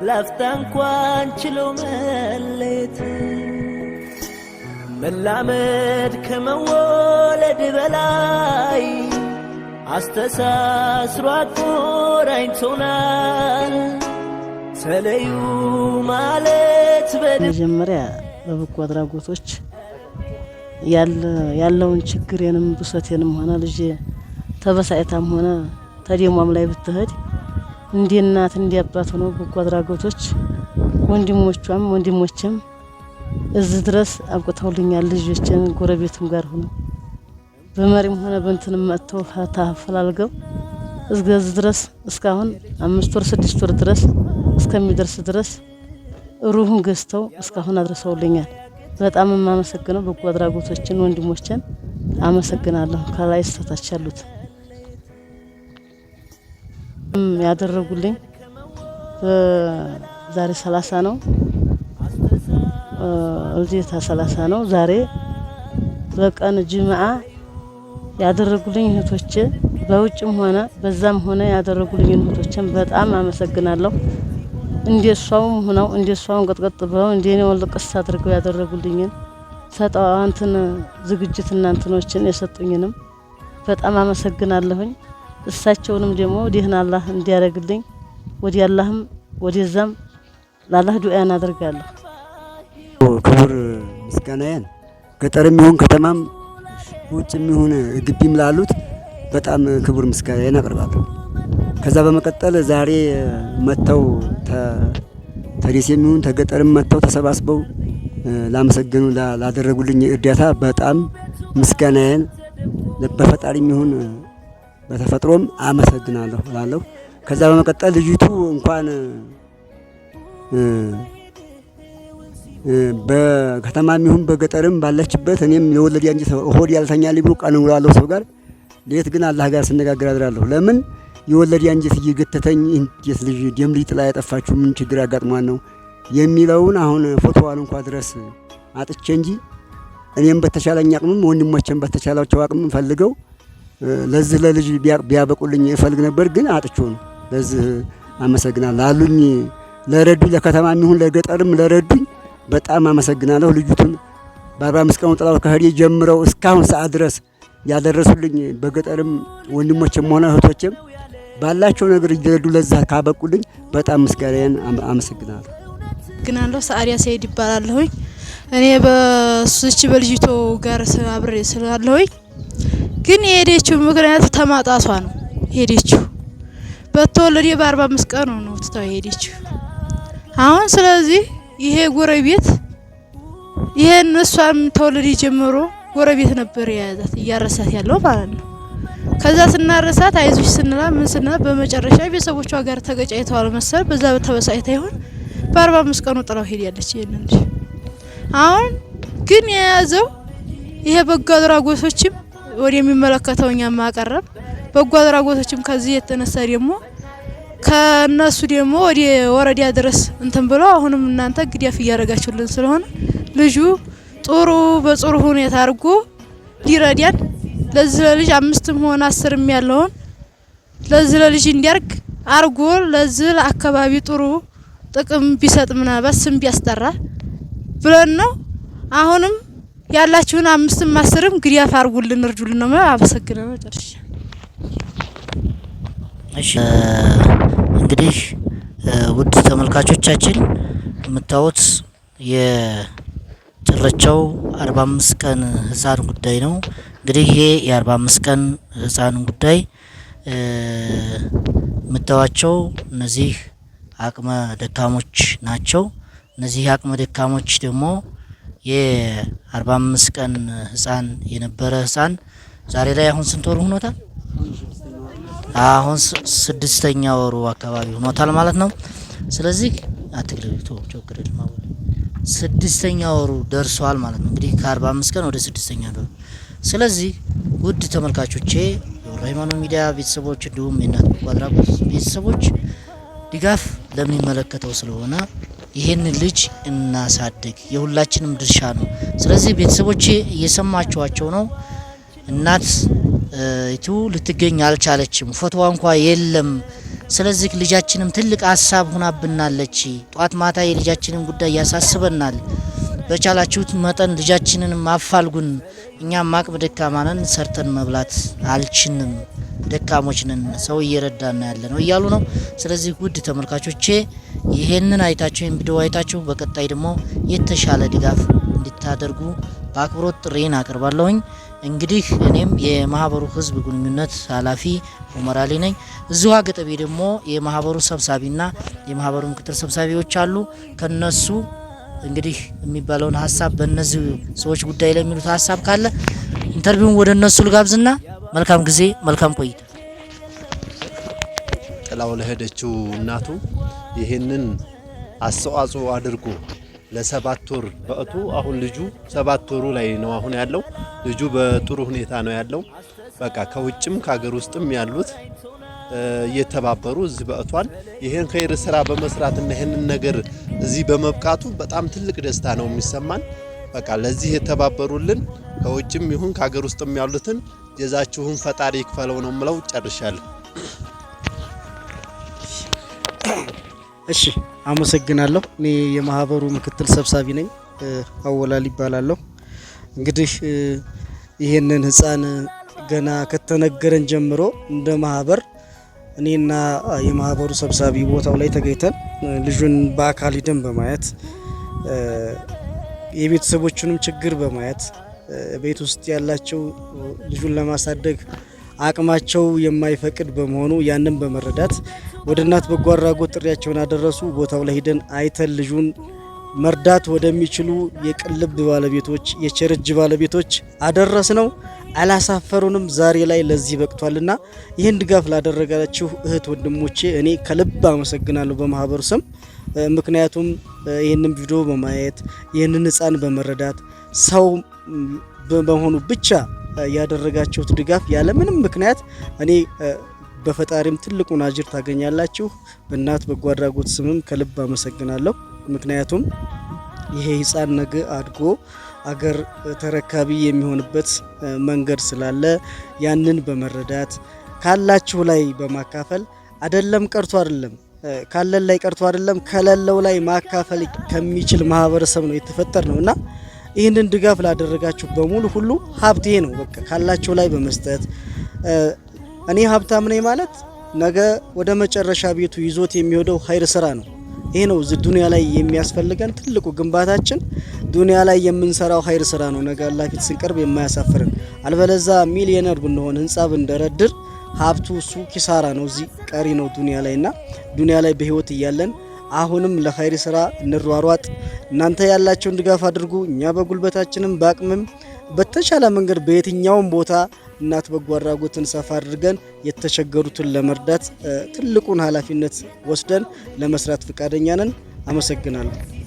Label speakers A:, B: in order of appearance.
A: ላፍታ እንኳን ችሎ መለየት መላመድ ከመወለድ በላይ አስተሳስሮ አቆራኝቶናል ተለዩ ማለት
B: መጀመሪያ በበጎ አድራጎቶች ያለውን ችግሬንም ብሶቴንም ሆነ ልጅ ተበሳይታም ሆነ ተደሟም ላይ ብትሄድ እንደ እናት እንደ አባት ሆኖ በጎ አድራጎቶች ወንድሞችም እዚህ ድረስ አብቅተውልኛል። ልጆችን ጎረቤቱም ጋር ሆኖ በመሪም ሆነ በእንትንም መጥተው ተፈላልገው እስከዚህ ድረስ እስካሁን 5 ወር 6 ወር ድረስ እስከሚደርስ ድረስ ሩሁን ገዝተው እስካሁን አድርሰውልኛል። በጣም የማመሰግነው በጎ አድራጎቶችን ወንድሞችን አመሰግናለሁ። ከላይ እስከታች ያሉት ያደረጉልኝ ዛሬ 30 ነው እልዚታ 30 ነው ዛሬ በቀን ጅማዓ ያደረጉልኝ እህቶቼ በውጭም ሆነ በዛም ሆነ ያደረጉልኝ እህቶቼን በጣም አመሰግናለሁ። እንደሷውም ሆነው እንደሷውን ቀጥቀጥ ብለው እንደኔው ልቅስ አድርገው ያደረጉልኝን ሰጣዋንትን ዝግጅት እናንተኖችን የሰጡኝንም በጣም አመሰግናለሁኝ። እሳቸውንም ደግሞ ዲህና አላህ እንዲያረግልኝ ወዲ አላህም ወዲዛም ለአላህ ዱዓ እናደርጋለሁ።
C: ክቡር ምስጋናዬን ገጠርም ይሁን ከተማም ውጭም ይሁን ግቢም ላሉት በጣም ክቡር ምስጋናዬን አቀርባለሁ። ከዛ በመቀጠል ዛሬ መተው ተደሴም ይሁን ተገጠርም መተው ተሰባስበው ላመሰግኑ ላደረጉልኝ እርዳታ በጣም ምስጋናዬን በፈጣሪም ይሁን በተፈጥሮም አመሰግናለሁ እላለሁ። ከዛ በመቀጠል ልጅቱ እንኳን በከተማም ይሁን በገጠርም ባለችበት እኔም የወለድ አንጀት ሆድ ያልተኛል ብሎ ቀን ውላለሁ ሰው ጋር ሌት ግን አላህ ጋር ስነጋገር አድራለሁ። ለምን የወለድ አንጀት እየገተተኝ እንዴት ልጅ ደም ሊጥላ ያጠፋችሁ ምን ችግር ያጋጥሟል ነው የሚለውን አሁን ፎቶዋን እንኳን ድረስ አጥቼ እንጂ እኔም በተቻለኝ አቅምም ወንድሞቼም በተቻላቸው አቅም ፈልገው ለዚህ ለልጅ ቢያበቁልኝ እፈልግ ነበር ግን አጥቼው ነው። ለዚህ አመሰግናለሁ አሉኝ ለረዱኝ ለከተማም ይሁን ለገጠርም ለረዱኝ በጣም አመሰግናለሁ። ልጅቱን በ45 ቀን ጥላው ከሄደ ጀምረው እስካሁን ሰዓት ድረስ ያደረሱልኝ በገጠርም ወንድሞቼም ሆነ እህቶቼም ባላቸው ነገር ይደረዱ ለዛ ካበቁልኝ በጣም ምስጋናዬን አመሰግናለሁ።
D: ግናለሁ ሰዓሪያ ሰይድ ይባላለሁኝ። እኔ በሱች በልጅቶ ጋር አብሬ ስላለሁኝ ግን የሄደችው ምክንያት ተማጣቷ ነው። ሄደችው በተወለደ በ45 ቀን ነው ትታው ሄደችው። አሁን ስለዚህ ይሄ ጎረቤት ይሄን እሷም ተወለደ ጀምሮ ጎረቤት ነበር ያዛት እያረሳት ያለው ማለት ነው። ከዛ ስናረሳት አይዞሽ ስንላ ምን ስንላ በመጨረሻ ቤተሰቦቿ ጋር ተገጫይተዋል መሰል በዛ ተበሳይታ ይሆን በ45 ቀኑ ጥላው ሄዳለች። ይሄንን አሁን ግን የያዘው ይሄ በጎ አድራጎቶችም ወደሚመለከተው እኛ ማቀረብ በጎ አድራጎቶችም ከዚህ የተነሳ ደግሞ ከነሱ ደግሞ ወደ ወረዳ ድረስ እንትን ብለው አሁንም እናንተ ግዳፍ እያረጋችሁልን ስለሆነ ልጁ ጥሩ በጥሩ ሁኔታ አርጎ ሊረዳን ለዚህ ለልጅ 5ም ሆነ 10ም ያለውን ለዚህ ለልጅ እንዲያርግ አርጎ ለዚህ ለአካባቢ ጥሩ ጥቅም ቢሰጥ ምናልባት ስም ቢያስጠራ ብለን ነው። አሁንም ያላችሁን 5ም 10ም ግዳፍ አርጉልን እርዱልን ነው። አመሰግናለሁ። ጨርሻ
E: እሺ እንግዲህ ውድ ተመልካቾቻችን የምታዩት የጭረቻው 45 ቀን ህፃን ጉዳይ ነው። እንግዲህ ይሄ የ45 ቀን ህፃን ጉዳይ የምታዩቸው እነዚህ አቅመ ደካሞች ናቸው። እነዚህ አቅመ ደካሞች ደግሞ የ45 ቀን ህፃን የነበረ ህፃን ዛሬ ላይ አሁን ስንት ወር ሆኖታል? አሁን 6ኛ ወሩ አካባቢ ሆኖታል ማለት ነው። ስለዚህ አትግለቱ ቾክረድ ማለት 6ኛ ወሩ ደርሷል ማለት ነው። እንግዲህ ከ45 ቀን ወደ 6ኛ ወሩ። ስለዚህ ውድ ተመልካቾቼ የራይማኖ ሚዲያ ቤተሰቦች እንዲሁም የእናት በጎ አድራጎት ቤተሰቦች ድጋፍ ለሚመለከተው ስለሆነ ይሄን ልጅ እናሳድግ የሁላችንም ድርሻ ነው። ስለዚህ ቤተሰቦቼ እየሰማችኋቸው ነው። እናት ልትገኝ አልቻለችም። ፎቶዋ እንኳን የለም ስለዚህ ልጃችንም ትልቅ ሀሳብ ሆናብናለች። ጧት ማታ የልጃችንን ጉዳይ ያሳስበናል። በቻላችሁት መጠን ልጃችንንም አፋልጉን። እኛም አቅም ደካማ ነን፣ ሰርተን መብላት አልችንም፣ ደካሞች ነን፣ ሰው እየረዳን ያለ ነው እያሉ ነው። ስለዚህ ውድ ተመልካቾቼ ይሄንን አይታችሁ ይሄን ቪዲዮ አይታችሁ በቀጣይ ደግሞ የተሻለ ድጋፍ እንድታደርጉ በአክብሮት ጥሪን አቀርባለሁኝ። እንግዲህ እኔም የማህበሩ ህዝብ ግንኙነት ኃላፊ ኡመር አሊ ነኝ። እዚሁ ገጠቤ ደግሞ የማህበሩ ሰብሳቢና የማህበሩ ምክትል ሰብሳቢዎች አሉ። ከነሱ እንግዲህ የሚባለውን ሀሳብ በእነዚህ ሰዎች ጉዳይ ላይ የሚሉት ሀሳብ ካለ ኢንተርቪውን ወደ እነሱ ልጋብዝና መልካም ጊዜ መልካም ቆይታ።
F: ጥላው ለሄደችው እናቱ ይሄንን አስተዋጽኦ አድርጎ ለ7 ወር በእቱ አሁን ልጁ 7 ወሩ ላይ ነው አሁን ያለው። ልጁ በጥሩ ሁኔታ ነው ያለው። በቃ ከውጭም ከሀገር ውስጥም ያሉት እየተባበሩ እዚህ በእቷል። ይሄን ኸይር ስራ በመስራትና ይሄንን ነገር እዚህ በመብቃቱ በጣም ትልቅ ደስታ ነው የሚሰማን። በቃ ለዚህ የተባበሩልን ከውጭም ይሁን ከሀገር ውስጥም ያሉትን ጀዛችሁን ፈጣሪ ይክፈለው ነው የምለው። ጨርሻለሁ።
G: እሺ አመሰግናለሁ። እኔ የማህበሩ ምክትል ሰብሳቢ ነኝ፣ አወላል ይባላለሁ። እንግዲህ ይሄንን ህፃን ገና ከተነገረን ጀምሮ እንደ ማህበር እኔና የማህበሩ ሰብሳቢ ቦታው ላይ ተገኝተን ልጁን በአካል ሂደን በማየት የቤተሰቦቹንም ችግር በማየት ቤት ውስጥ ያላቸው ልጁን ለማሳደግ አቅማቸው የማይፈቅድ በመሆኑ ያንን በመረዳት ወደ እናት በጎ አድራጎት ጥሪያቸውን አደረሱ። ቦታው ላይ ሄደን አይተን ልጁን መርዳት ወደሚችሉ የቅልብ ባለቤቶች የቸርጅ ባለቤቶች አደረስ ነው። አላሳፈሩንም። ዛሬ ላይ ለዚህ በቅቷልና ይህን ድጋፍ ላደረጋችሁ እህት ወንድሞቼ እኔ ከልብ አመሰግናለሁ በማህበሩ ስም። ምክንያቱም ይህንን ቪዲዮ በማየት ይህንን ህፃን በመረዳት ሰው በመሆኑ ብቻ ያደረጋችሁት ድጋፍ ያለ ምንም ምክንያት እኔ በፈጣሪም ትልቁን አጅር ታገኛላችሁ። በእናት በጎ አድራጎት ስምም ከልብ አመሰግናለሁ። ምክንያቱም ይሄ ህፃን ነገ አድጎ አገር ተረካቢ የሚሆንበት መንገድ ስላለ ያንን በመረዳት ካላችሁ ላይ በማካፈል አይደለም ቀርቶ አይደለም ካለን ላይ ቀርቶ አይደለም ከሌለው ላይ ማካፈል ከሚችል ማህበረሰብ ነው የተፈጠር ነውና ይህንን ድጋፍ ላደረጋችሁ በሙሉ ሁሉ ሀብቴ ነው። በቃ ካላችሁ ላይ በመስጠት እኔ ሀብታም ነኝ ማለት ነገ ወደ መጨረሻ ቤቱ ይዞት የሚሄደው ኸይር ስራ ነው። ይሄ ነው እዚህ ዱንያ ላይ የሚያስፈልገን ትልቁ ግንባታችን። ዱንያ ላይ የምንሰራው ኸይር ስራ ነው ነገ አላህ ፊት ስንቀርብ የማያሳፍረን። አልበለዛ ሚሊዮነር ብንሆን ህንጻ ብንደረድር ሀብቱ እሱ ኪሳራ ነው፣ እዚህ ቀሪ ነው ዱንያ ላይና ዱንያ ላይ በህይወት እያለን አሁንም ለኸይር ስራ እንሯሯጥ። እናንተ ያላችሁን ድጋፍ አድርጉ። እኛ በጉልበታችንም በአቅምም በተሻለ መንገድ በየትኛውም ቦታ እናት በጎ አድራጎትን ሰፋ አድርገን የተቸገሩትን ለመርዳት ትልቁን ኃላፊነት ወስደን ለመስራት ፈቃደኛ ነን። አመሰግናለሁ።